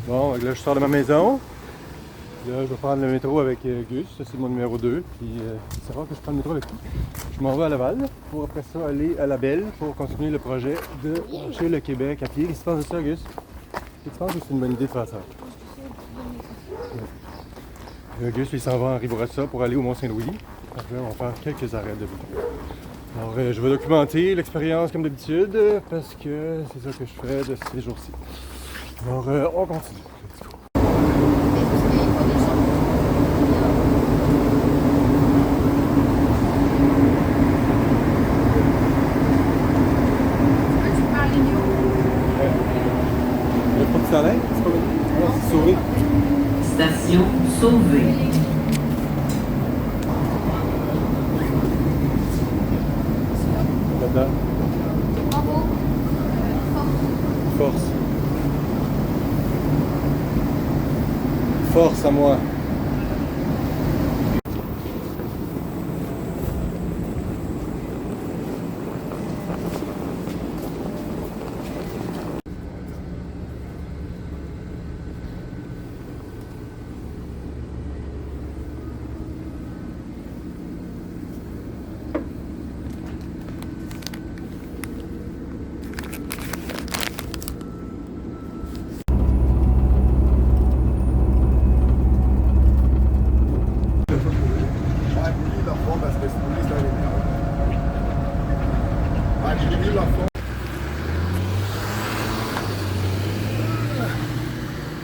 Bon, là, je sors de ma maison. Là, je vais prendre le métro avec Gus. Ça, c'est mon numéro 2. Puis, c'est rare que je prends le métro avec lui. Je m'en vais à Laval pour après ça aller à La Belle pour continuer le projet de marcher le Québec à pied. Qu'est-ce que tu penses de ça, Gus? Tu penses que c'est une bonne idée de faire ça? Gus, il s'en va en Rive-Rossa pour aller au Mont-Saint-Louis. Après, on va faire quelques arrêts de vélo. Alors, je vais documenter l'expérience comme d'habitude parce que c'est ça que je fais de ces jours-ci. Alors, on continue. Station Sauvée. Là-dedans. Force. Force à moi.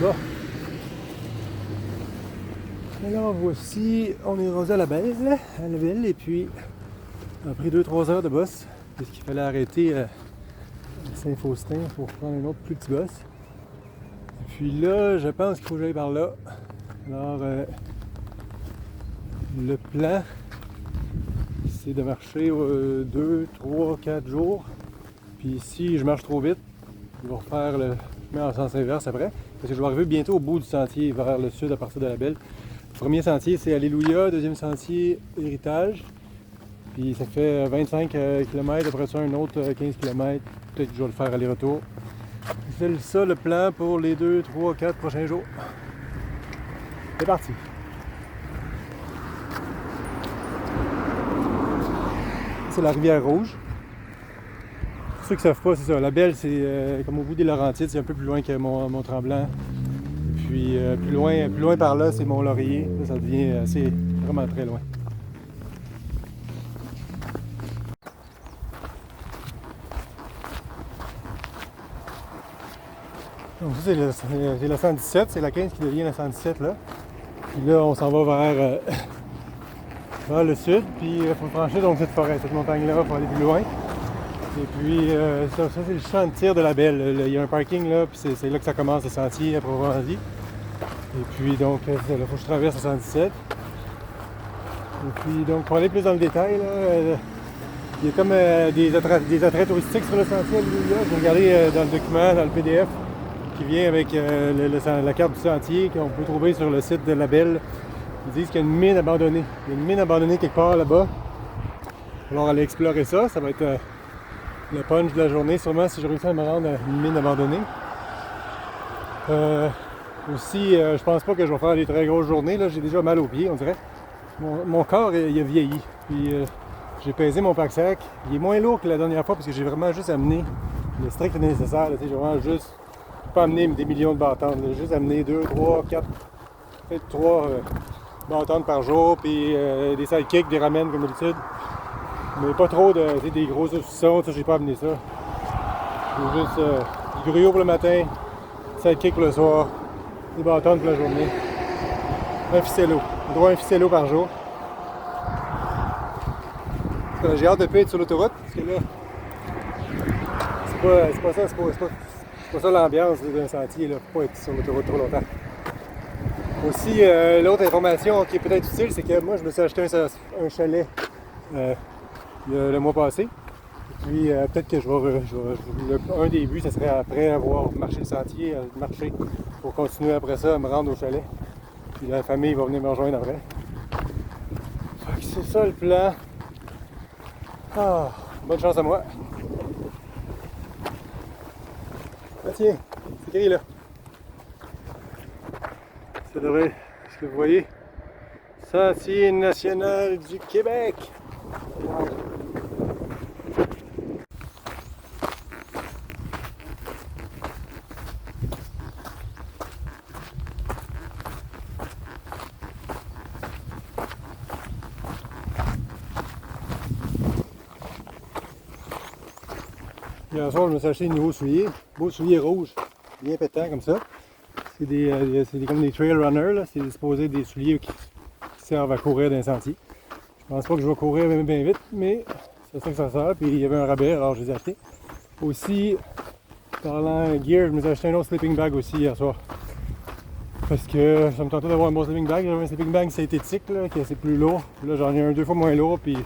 Bon. Alors voici, on est rendu à La Belle, et puis on a pris 2-3 heures de boss, puisqu'il fallait arrêter à Saint-Faustin pour prendre un autre plus petit boss. Et puis là, je pense qu'il faut que j'aille par là. Alors, le plan, c'est de marcher 2, 3, 4 jours. Puis si je marche trop vite, je vais refaire le chemin en sens inverse après. Parce que je vais arriver bientôt au bout du sentier vers le sud à partir de La Belle. Le premier sentier, c'est Alléluia. Deuxième sentier, Héritage. Puis ça fait 25 km. Après ça, un autre 15 km. Peut-être que je vais le faire aller-retour. C'est ça le plan pour les 2, 3, 4 prochains jours. C'est parti! C'est la rivière Rouge. Pour ceux qui ne savent pas, c'est ça. La Belle, c'est comme au bout des Laurentides, c'est un peu plus loin que Mont-Tremblant. Puis plus loin par là, c'est Mont-Laurier. Là, ça devient vraiment très loin. Donc ça, c'est la 117, c'est la 15 qui devient la 117 là. Puis là, on s'en va vers le sud, puis il faut franchir donc cette forêt, cette montagne-là pour aller plus loin. Et puis ça c'est le champ de tir de La Belle. Il y a un parking là, puis c'est là que ça commence le sentier à proprement dit. Et puis donc, il faut que je traverse la 117. Et puis donc, pour aller plus dans le détail, là, il y a comme des attraits touristiques sur le sentier. J'ai regardé dans le document, dans le PDF, qui vient avec la carte du sentier qu'on peut trouver sur le site de La Belle. Ils disent qu'il y a une mine abandonnée. Il y a une mine abandonnée quelque part là-bas. Alors aller explorer ça, ça va être le punch de la journée, sûrement si je réussis à me rendre à une mine abandonnée. Aussi, je pense pas que je vais faire des très grosses journées. Là, j'ai déjà mal aux pieds, on dirait. Mon corps, il a vieilli. Puis j'ai pesé mon pack-sac. Il est moins lourd que la dernière fois parce que j'ai vraiment juste amené le strict nécessaire. J'ai vraiment juste pas amené des millions de bâtons. J'ai juste amené 2, 3, 4, peut-être 3 bâtons par jour. Puis des sidekicks, des ramen comme d'habitude. Mais pas trop des gros saucissons, ça j'ai pas amené ça. J'ai juste du gruau pour le matin, sidekick pour le soir, des bâtons pour la journée. Un ficello. On doit un ficello par jour. J'ai hâte de plus être sur l'autoroute, parce que là, c'est pas ça l'ambiance d'un sentier, là. Faut pas être sur l'autoroute trop longtemps. Aussi, l'autre information qui est peut-être utile, c'est que moi je me suis acheté un chalet le mois passé. Et puis peut-être que un des buts, ça serait après avoir marché le sentier, marcher pour continuer après ça à me rendre au chalet. Puis la famille va venir me rejoindre après. Fait que c'est ça le plan. Ah, bonne chance à moi. Ah tiens, c'est écrit là. Ça devrait, ce que vous voyez, Sentier national du Québec. Hier soir, je me suis acheté de nouveaux souliers, beaux souliers rouges, bien pétants comme ça. C'est comme des trail runners, là. C'est supposé des souliers qui servent à courir dans les sentiers. Je pense pas que je vais courir bien vite, mais c'est ça que ça sert. Puis il y avait un rabais, alors je les ai achetés. Aussi, parlant gear, je me suis acheté un autre sleeping bag aussi hier soir. Parce que ça me tentait d'avoir un bon sleeping bag. J'avais un sleeping bag synthétique, là, qui est assez plus lourd. Puis là, j'en ai un 2 fois moins lourd, puis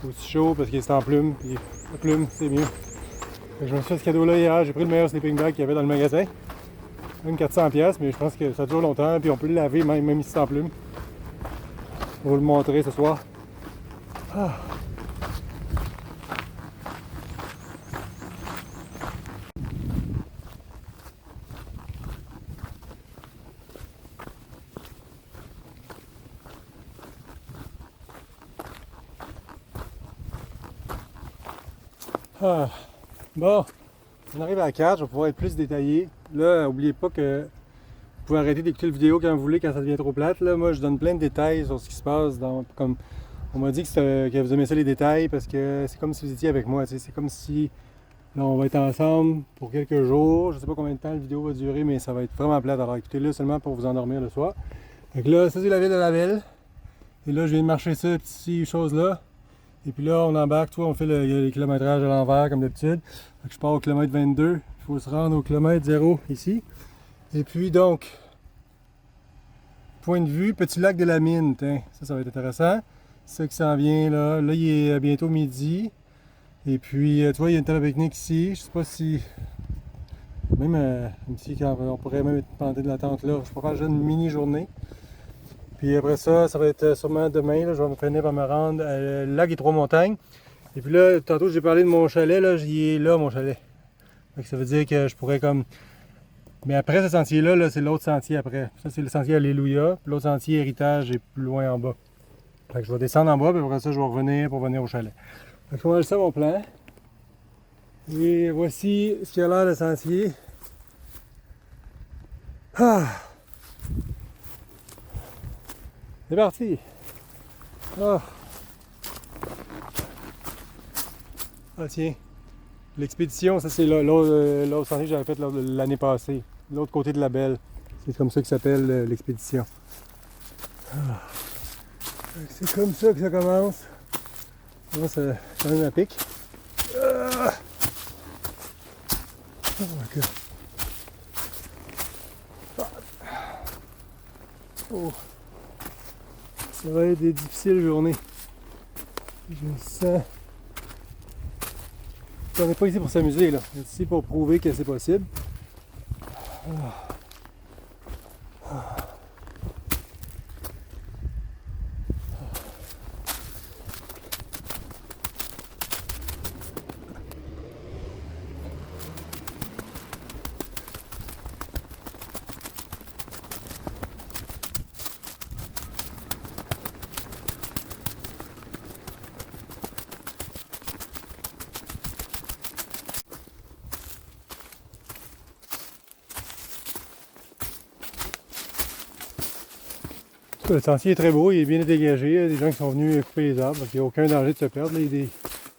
aussi chaud parce qu'il est en plume. Puis la plume, c'est mieux. Fait que je me suis fait ce cadeau-là hier. J'ai pris le meilleur sleeping bag qu'il y avait dans le magasin. Même 400$, mais je pense que ça dure longtemps. Puis on peut le laver même si c'est en plume. On va vous le montrer ce soir. Ah. Ah. Bon, on arrive à la carte, je vais pouvoir être plus détaillé. Là, n'oubliez pas que vous pouvez arrêter d'écouter la vidéo quand vous voulez, quand ça devient trop plate. Là, moi, je donne plein de détails sur ce qui se passe. Comme on m'a dit que vous aimez ça les détails parce que c'est comme si vous étiez avec moi. C'est comme si là, on va être ensemble pour quelques jours. Je sais pas combien de temps la vidéo va durer, mais ça va être vraiment plate. Alors écoutez-le seulement pour vous endormir le soir. Donc là, ça c'est la ville de Laval. Et là, je viens de marcher ça, petite chose-là. Et puis là, on embarque, on fait les kilométrages à l'envers comme d'habitude. Je pars au kilomètre 22. Il faut se rendre au kilomètre 0 ici. Et puis donc, point de vue, petit lac de la mine. Tiens, ça va être intéressant. C'est ça qui s'en vient là. Là, il est bientôt midi. Et puis, tu vois, il y a une table à pique-nique ici. Je sais pas si. Même ici, on pourrait même être planté de la tente là. Je pourrais faire une mini-journée. Puis après ça, ça va être sûrement demain. Là, je vais finir par me rendre à Lac des Trois-Montagnes. Et puis là, tantôt, j'ai parlé de mon chalet. Là, j'y ai là, mon chalet. Donc, ça veut dire que je pourrais comme. Mais après ce sentier-là, -là, c'est l'autre sentier après. Ça, c'est le sentier Alléluia. Puis l'autre sentier Héritage est plus loin en bas. Fait que je vais descendre en bas, puis après ça, je vais revenir pour venir au chalet. Fait que c'est ça mon plan. Et voici ce qui a l'air de sentier. Ah! C'est parti! Ah! Ah tiens! L'expédition, ça c'est l'autre sentier que j'avais fait l'année passée. L'autre côté de la Belle. C'est comme ça que s'appelle l'expédition. Ah. C'est comme ça que ça commence. Là, c'est quand même à pic. Ah. Oh my god. Oh. Ça va être des difficiles journées. Je me sens. On n'est pas ici pour s'amuser, là. On est ici pour prouver que c'est possible. Ah. Ah. Le sentier est très beau, il est bien dégagé. Il y a des gens qui sont venus couper les arbres, donc il n'y a aucun danger de se perdre. Là, il y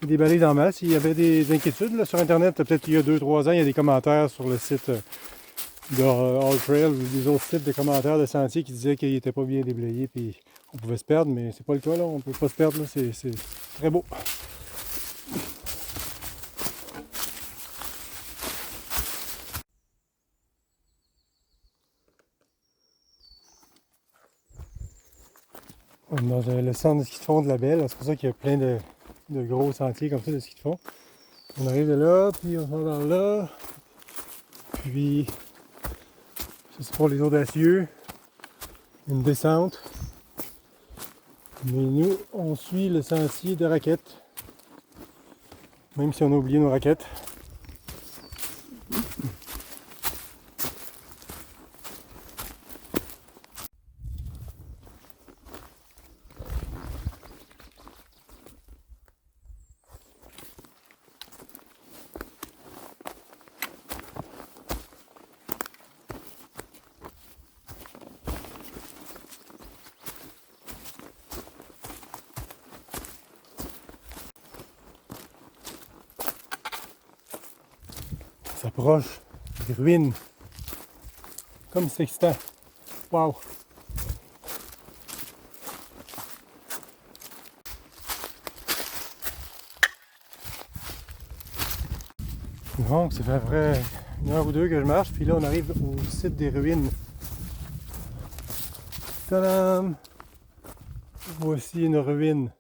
a des balises en masse. Il y avait des inquiétudes là, sur Internet, peut-être il y a 2-3 ans, il y a des commentaires sur le site de All Trail ou des autres sites de commentaires de sentiers qui disaient qu'il n'était pas bien déblayé et on pouvait se perdre, mais c'est pas le cas là, on peut pas se perdre, c'est très beau. On est dans le centre de ski de fond de la Belle, c'est pour ça qu'il y a plein de gros sentiers comme ça de ski de fond. On arrive de là, puis on va par là, puis ça c'est pour les audacieux, une descente. Mais nous, on suit le sentier de raquettes, même si on a oublié nos raquettes. s'approche des ruines. Comme c'est excitant. Wow! Donc, ça fait à peu près 1 heure ou 2 que je marche, puis là, on arrive au site des ruines. Tadam! Voici une ruine.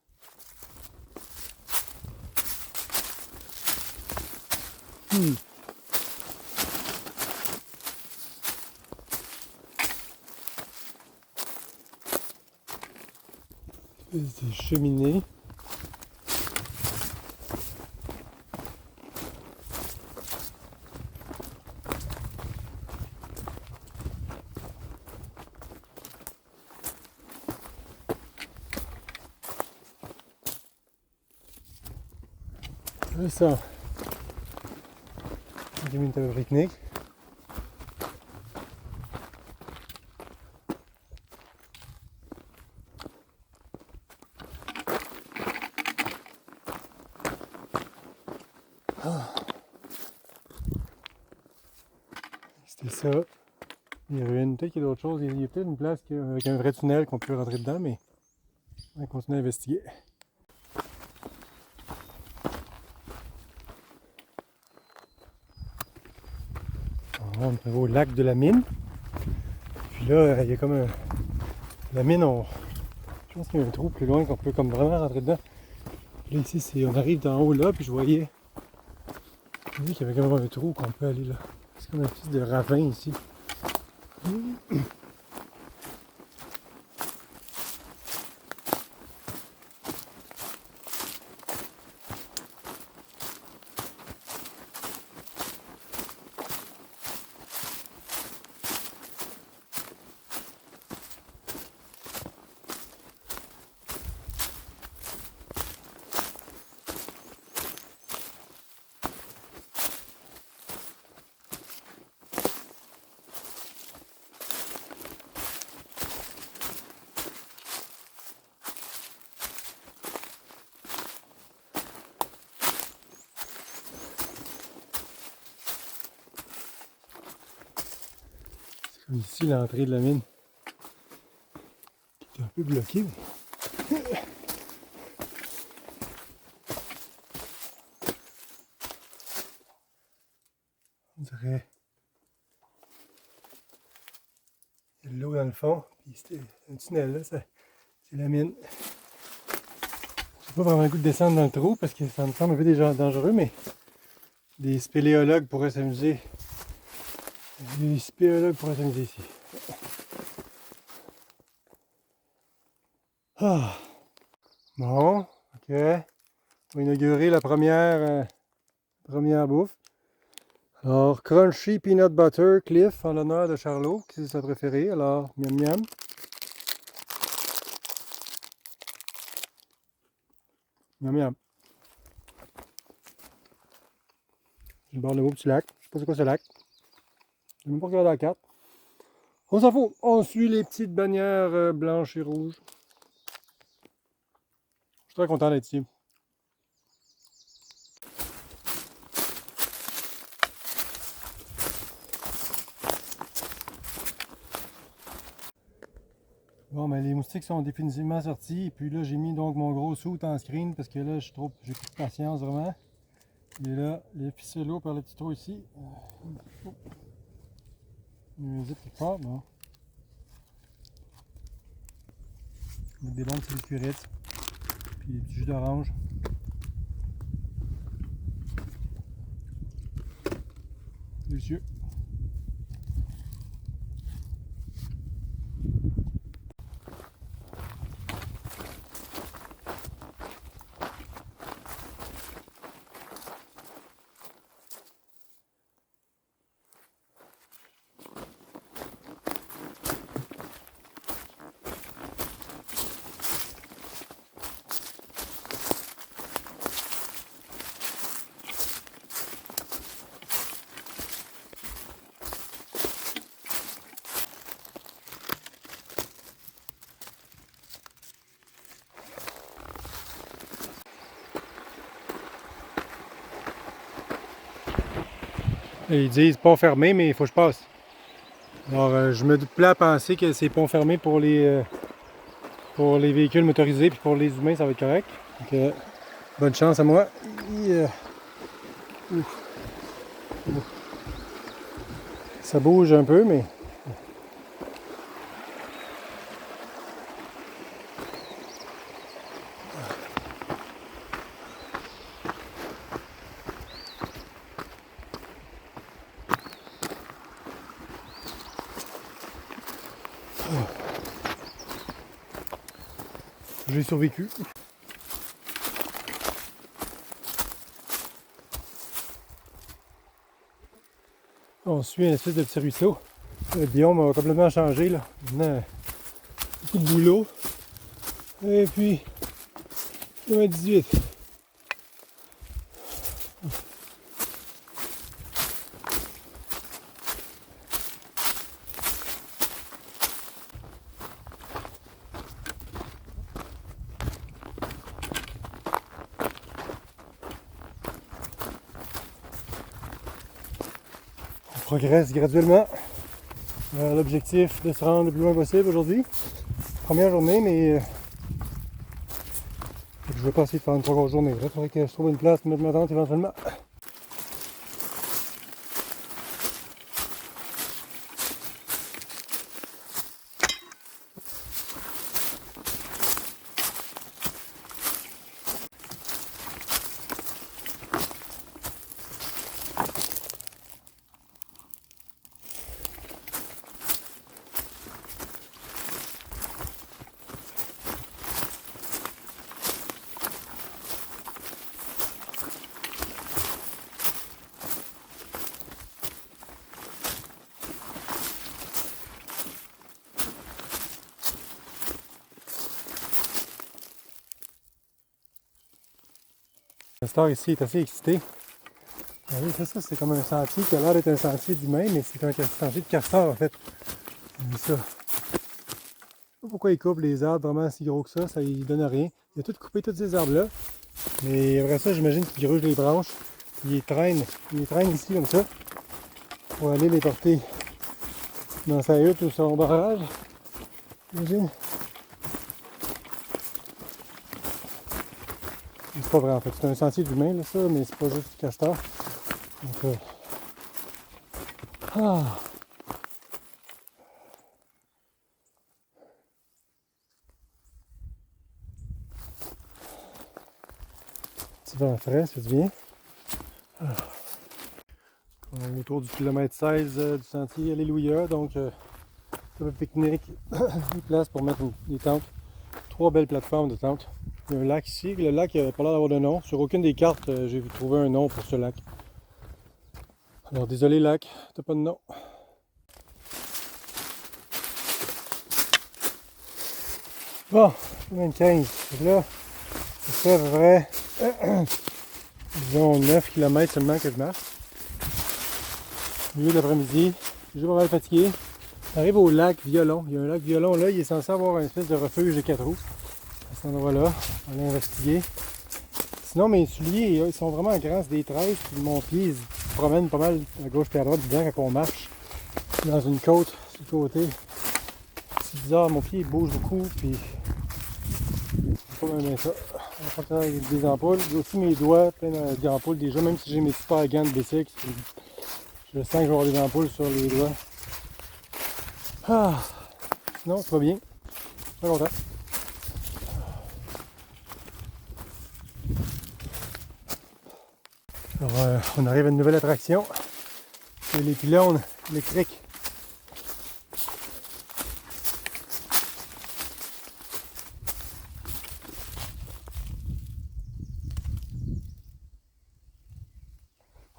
Des cheminées. C'est ça. J'ai mis une table pique-nique. C'était ça. Les ruines. Peut-être qu'il y a d'autres choses. Il y a peut-être une place avec un vrai tunnel qu'on peut rentrer dedans, mais on va continuer à investiguer. On va au lac de la mine. Puis là, il y a comme un... La mine, je pense qu'il y a un trou plus loin qu'on peut comme vraiment rentrer dedans. Puis là, ici, on arrive d'en haut là, puis je voyais qu'il y avait quand même un trou qu'on peut aller là. C'est comme un petit de ravin ici. Comme ici, l'entrée de la mine qui est un peu bloquée. On dirait il y a de l'eau dans le fond, puis c'était un tunnel là, c'est la mine. J'ai pas vraiment le goût de descendre dans le trou parce que ça me semble un peu déjà dangereux, mais des spéléologues pourraient s'amuser. Les spéléologues pourraient s'amuser ici. Ah. Bon, ok. On va inaugurer la première bouffe. Alors, Crunchy Peanut Butter Cliff en l'honneur de Charlot, qui c'est sa préférée. Alors, miam miam. Miam miam. Je borde le beau petit lac. Je sais pas c'est quoi ce lac. Je n'ai même pas regardé la carte. On s'en fout. On suit les petites bannières blanches et rouges. Je suis très content d'être ici. Bon, ben les moustiques sont définitivement sortis. Et puis là, j'ai mis donc mon gros suit en screen parce que là, j'ai plus de patience vraiment. Et là, les ficellos par le petit trou ici. Une visite quelque part, bon. Avec des bonnes petites curettes. Puis des petits jus d'orange. Délicieux. Et ils disent pont fermé, mais il faut que je passe. Alors, je me plais à penser que c'est pont fermé pour les véhicules motorisés, puis pour les humains, ça va être correct. Donc, bonne chance à moi. Ça bouge un peu, mais... J'ai survécu. On suit un espèce de petit ruisseau. Le biome a complètement changé là. Maintenant, beaucoup de boulot. Et puis, 18. On progresse graduellement vers l'objectif de se rendre le plus loin possible aujourd'hui. Première journée, mais je vais pas essayer de faire une 3 grosses journées. Il faudrait que je trouve une place pour mettre ma tente éventuellement. Le star ici est assez excité. Ah oui, c'est ça, c'est comme un sentier qui a l'air d'être un sentier d'humain, mais c'est un sentier de castor en fait. C'est ça. Je sais pas pourquoi il coupe les arbres vraiment si gros que ça lui donne rien. Il a tout coupé, tous ces arbres-là. Mais après ça, j'imagine qu'il gruge les branches. Il les traîne ici comme ça. Pour aller les porter dans sa hutte ou son barrage. J'imagine. C'est pas vrai en fait, c'est un sentier d'humain là, ça, mais c'est pas juste du castor. Donc, Petit vent frais, ça fait du bien. On est autour du kilomètre 16 du sentier Alléluia, donc un peu pique-nique, une place pour mettre des tentes. 3 belles plateformes de tentes. Il y a un lac ici, le lac n'a pas l'air d'avoir de nom. Sur aucune des cartes, j'ai trouvé un nom pour ce lac. Alors désolé lac, t'as pas de nom. Bon, 25. Là, ça fait à peu près, disons 9 km seulement que je marche. Au milieu de l'après-midi, je suis pas mal fatigué. J'arrive au lac Violon. Il y a un lac Violon là, il est censé avoir une espèce de refuge de 4 roues. À cet endroit-là, on va investiguer. Sinon, mes souliers, ils sont vraiment grands, c'est des 13, puis mon pied, il se promène pas mal à gauche et à droite dedans quand on marche. Dans une côte, sur le côté. C'est bizarre, mon pied il bouge beaucoup, puis c'est pas bien ça. On va continuer avec des ampoules. J'ai aussi mes doigts pleins d'ampoules déjà, même si j'ai mes super gants de bicycle. Je sens que je vais avoir des ampoules sur les doigts. Sinon, ça va bien. Je suis content. Alors, on arrive à une nouvelle attraction. C'est les pylônes électriques.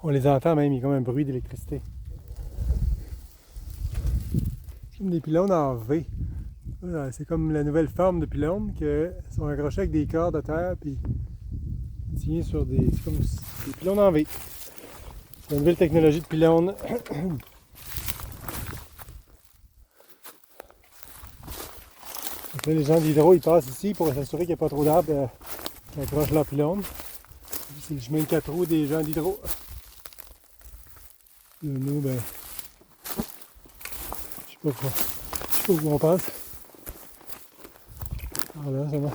On les entend même, il y a comme un bruit d'électricité. Comme des pylônes en V. C'est comme la nouvelle forme de pylônes qui sont accrochés avec des cordes à terre puis tiennent sur des. C'est comme des pylônes en V. C'est la nouvelle technologie de pylônes. Donc là, les gens d'Hydro ils passent ici pour s'assurer qu'il n'y a pas trop d'arbres qui accrochent leurs pylônes. C'est le chemin de 4 roues des gens d'Hydro. Là, nous, ben, je sais pas quoi. Je sais pas où on passe. Ah là, ça va.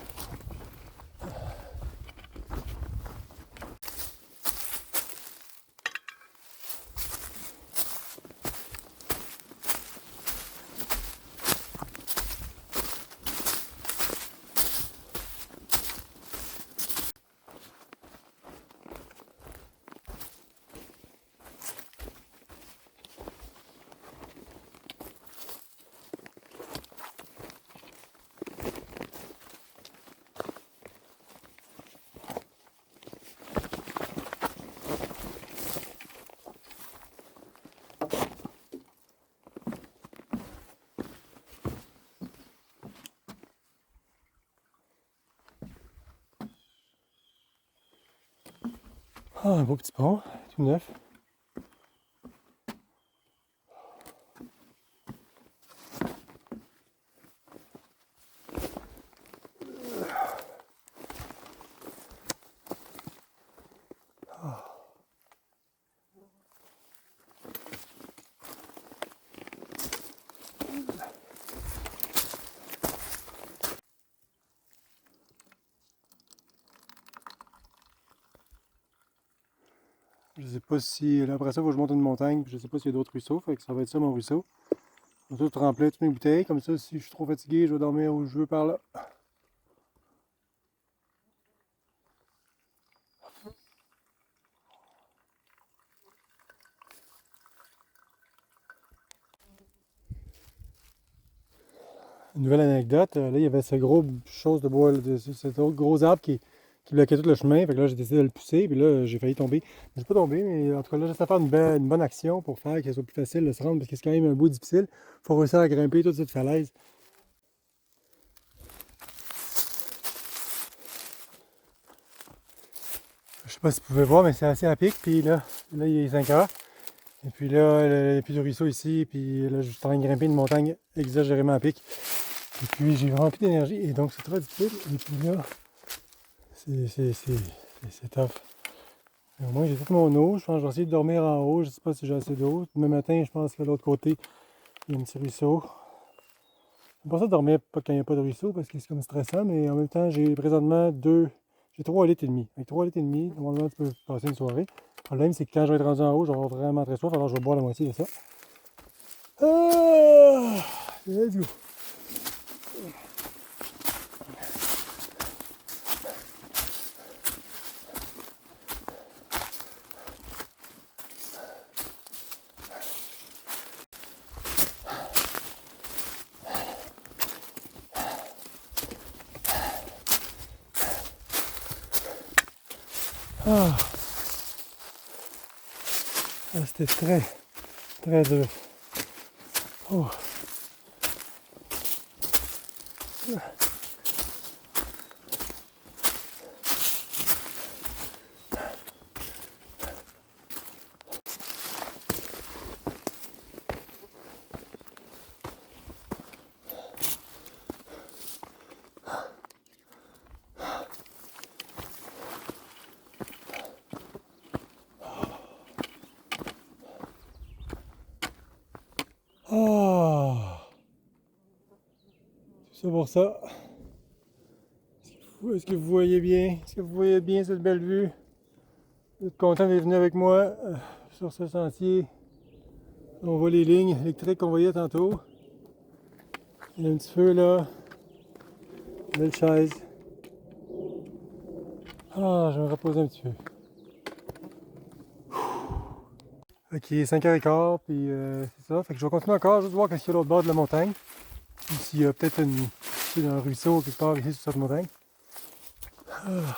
Ah, un beau petit pont, tout neuf. Je sais pas si. Là, après ça, faut que je monte une montagne, puis je sais pas s'il y a d'autres ruisseaux, fait que ça va être ça mon ruisseau. Je vais tout remplir toutes mes bouteilles, comme ça, si je suis trop fatigué, je vais dormir où je veux par là. Une nouvelle anecdote, là, il y avait ce gros chose de bois, cet autre gros arbre qui bloquait tout le chemin. Fait que là, j'ai décidé de le pousser, puis là, j'ai failli tomber. Je suis pas tombé, mais en tout cas, là, j'essaie de faire une bonne action pour faire que ce soit plus facile de se rendre, parce que c'est quand même un bout difficile. Il faut réussir à grimper toute cette falaise. Je sais pas si vous pouvez voir, mais c'est assez à pic. Puis là, il est 5 heures. Et puis là, il n'y a plus de ruisseau ici. Puis là, je suis en train de grimper une montagne exagérément à pic. Et puis j'ai vraiment plus d'énergie. Et donc, c'est très difficile. Et puis là, c'est tough. Et au moins, j'ai toute mon eau. Je pense que je vais essayer de dormir en haut. Je sais pas si j'ai assez d'eau. Demain matin, je pense que de l'autre côté, il y a un petit ruisseau. C'est pour ça de dormir pas quand il n'y a pas de ruisseau parce que c'est comme stressant. Mais en même temps, j'ai présentement j'ai 3 litres et demi. Avec 3 litres et demi, normalement, tu peux passer une soirée. Le problème, c'est que quand je vais être rendu en haut, je vais avoir vraiment très soif, alors je vais boire la moitié de ça. Ah! Let's go! Ah! Ah, c'était très, très dur. Oh. Ah! Tout ça pour ça. Est-ce que vous voyez bien? Est-ce que vous voyez bien cette belle vue? Vous êtes content d'être venu avec moi sur ce sentier. On voit les lignes électriques qu'on voyait tantôt. Il y a un petit feu là. Belle chaise. Ah, je vais me reposer un petit peu. Ok, 5h15, puis c'est ça. Fait que je vais continuer encore, juste voir qu'est-ce qu'il y a à l'autre bord de la montagne. Ou s'il y a peut-être un ruisseau quelque part ici sur cette montagne. Ah.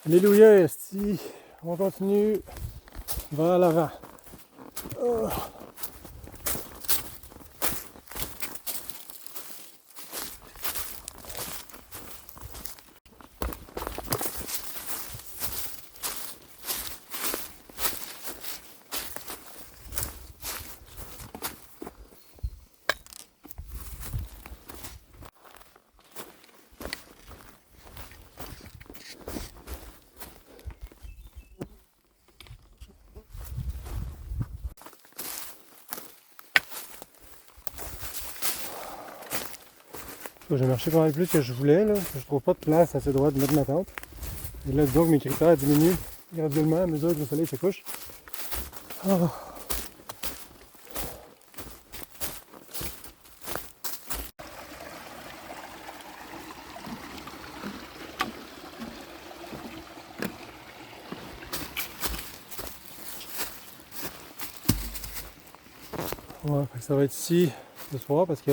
Alléluia, esti. On continue vers l'avant. Ah. J'ai marché pas mal plus que je voulais, là. Je trouve pas de place assez droite de mettre ma tente. Et là, disons que mes critères diminuent graduellement à mesure que le soleil se couche. Oh. Ouais, fait que ça va être ici ce soir parce que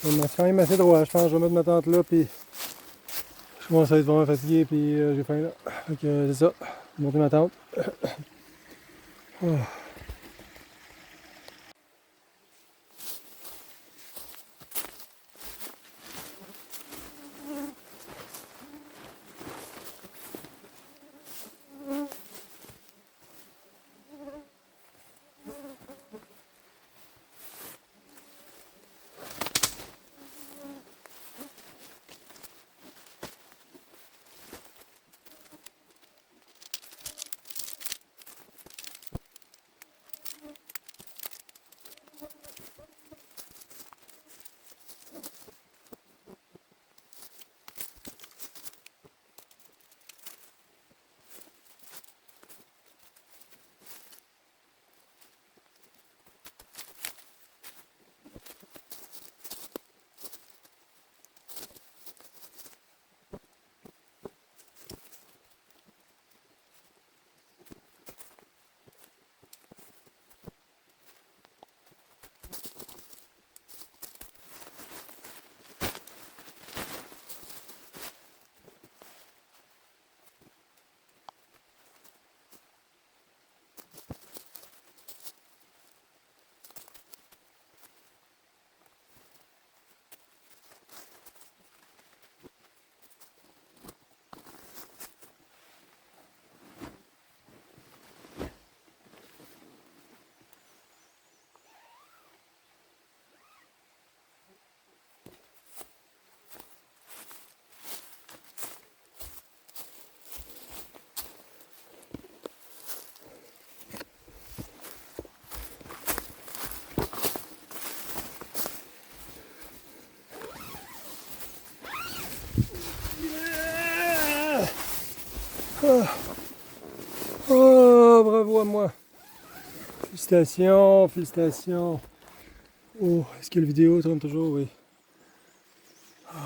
je suis quand même assez droit. Je pense que je vais mettre ma tente là, puis je commence à être vraiment fatigué, puis j'ai faim là. Fait que c'est ça, je vais monter ma tente. Oh. Oh. Oh, bravo à moi. Félicitations, félicitations. Oh, est-ce que la vidéo tourne toujours? Oui. Oh,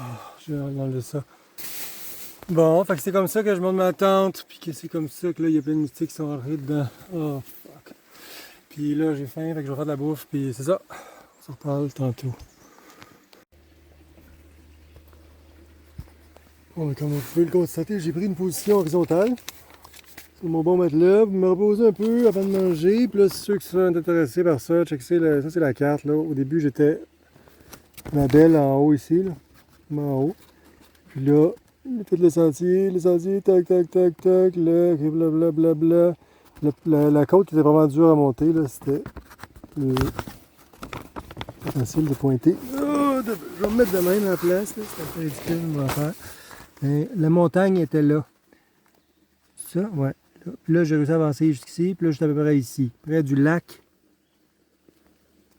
je vais enlever ça. Bon, fait que c'est comme ça que je monte ma tente, puis que c'est comme ça que là, il y a plein de moustiques qui sont rentrés dedans. Oh, fuck. Puis là, j'ai faim, fait que je vais faire de la bouffe, puis c'est ça. On se reparle tantôt. Bon, mais comme vous pouvez le constater, j'ai pris une position horizontale sur mon bon matelas pour me reposer un peu avant de manger. Puis là, ceux qui sont intéressés par ça, check ça, c'est la carte. Là. Au début, j'étais ma belle en haut ici, là, en haut. Puis là, j'ai fait le sentier, tac, tac, tac, tac, là, blablabla. La côte qui était vraiment dure à monter, là, c'était facile de pointer. Oh, je vais me mettre de même à la place, là, c'est un peu ridicule, on va faire. Mais la montagne était là. Ça, ouais. Là. Puis là, j'ai réussi à avancer jusqu'ici. Puis là, j'étais à peu près ici, près du lac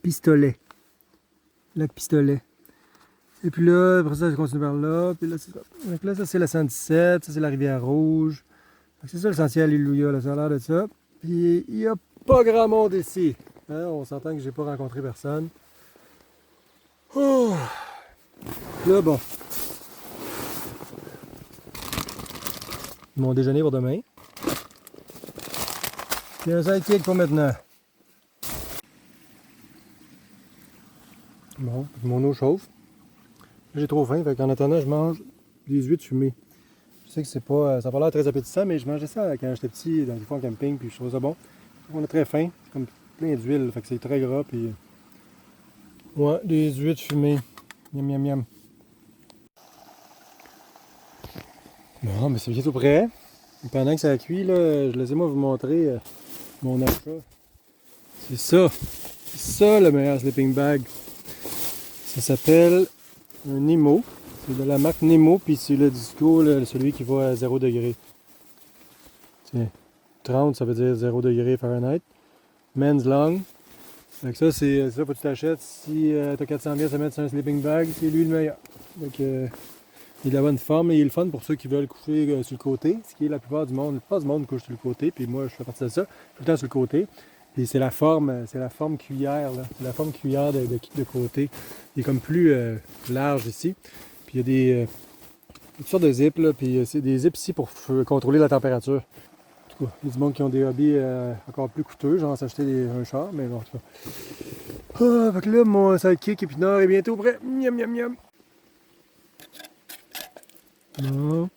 Pistolet. Lac Pistolet. Et puis là, après ça, je continue par là. Puis là, c'est ça. Donc là, ça, c'est la 117. Ça, c'est la rivière Rouge. C'est ça le sentier Alléluia. Là, ça a l'air de ça. Puis il n'y a pas grand monde ici. Hein? On s'entend que j'ai pas rencontré personne. Oh. Là, bon. Mon déjeuner pour demain. Puis un sidekick pour maintenant. Bon, mon eau chauffe. J'ai trop faim, fait qu'en attendant, je mange des huîtres fumées. Je sais que c'est pas, ça n'a pas l'air très appétissant, mais je mangeais ça quand j'étais petit dans des fois en camping, puis je trouvais ça bon. On a très faim, c'est comme plein d'huile, fait que c'est très gras, puis ouais, des huîtres fumées. Miam miam miam. Bon, mais c'est bientôt prêt. Et pendant que ça cuit, là, laissez-moi vous montrer mon achat. C'est ça. C'est ça le meilleur sleeping bag. Ça s'appelle un Nemo. C'est de la marque Nemo, puis c'est le Disco, celui qui va à 0 degré. Tiens, 30, ça veut dire 0 degré Fahrenheit. Men's Long. Donc ça, c'est ça, faut que tu t'achètes. Si tu as 400 pièces à mettre sur un sleeping bag, c'est lui le meilleur. Donc, il est de la bonne forme et il est le fun pour ceux qui veulent coucher sur le côté, ce qui est la plupart du monde. La plupart du monde couche sur le côté, puis moi, je fais partie de ça, tout le temps sur le côté. Puis c'est la forme cuillère, là. C'est la forme cuillère de côté. Il est comme plus large ici. Puis il y a toutes sortes de zips, là, puis c'est des zips ici pour contrôler la température. En tout cas, il y a du monde qui ont des hobbies encore plus coûteux, genre s'acheter un char, mais bon, en tout cas. Ah, fait que là, mon sidekick épinard est bientôt prêt. Miam, miam, miam. Non.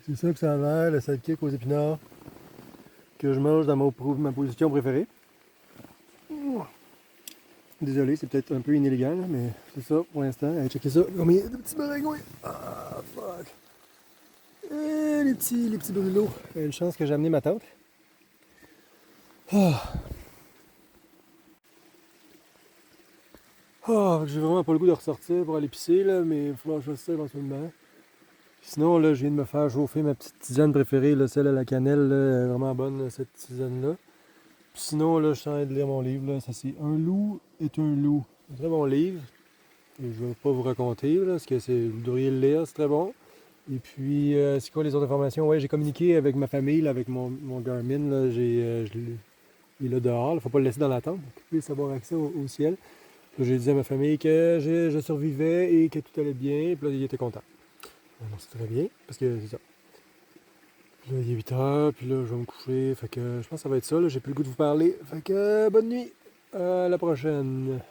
C'est ça que ça a l'air, le sidekick aux épinards que je mange dans ma position préférée. Désolé, c'est peut-être un peu inélégant, là, mais c'est ça pour l'instant. Allez, checker ça. Combien de petits maringouins. Ah, fuck. Les petits brûlots. Une chance que j'ai amené ma tante. Ah. Ah, j'ai vraiment pas le goût de ressortir pour aller pisser, là, mais il va falloir que je fasse ça éventuellement. Sinon, là, je viens de me faire chauffer ma petite tisane préférée, là, celle à la cannelle, là, elle est vraiment bonne, là, cette tisane-là. Puis sinon, là, je suis en train de lire mon livre, là, ça c'est Un loup est un loup. C'est un très bon livre. Et je ne vais pas vous raconter, là, parce que vous devriez le lire, c'est très bon. Et puis, c'est quoi les autres informations? Ouais, j'ai communiqué avec ma famille, là, avec mon Garmin, là, il est là dehors, il ne faut pas le laisser dans la tente, pour qu'il puisse avoir accès au ciel. Là, j'ai dit à ma famille que je survivais et que tout allait bien, puis là, il était content. Bon, c'est très bien, parce que c'est ça. Puis là, il est 8 heures, puis là, je vais me coucher, fait que je pense que ça va être ça, là, j'ai plus le goût de vous parler. Fait que bonne nuit, à la prochaine.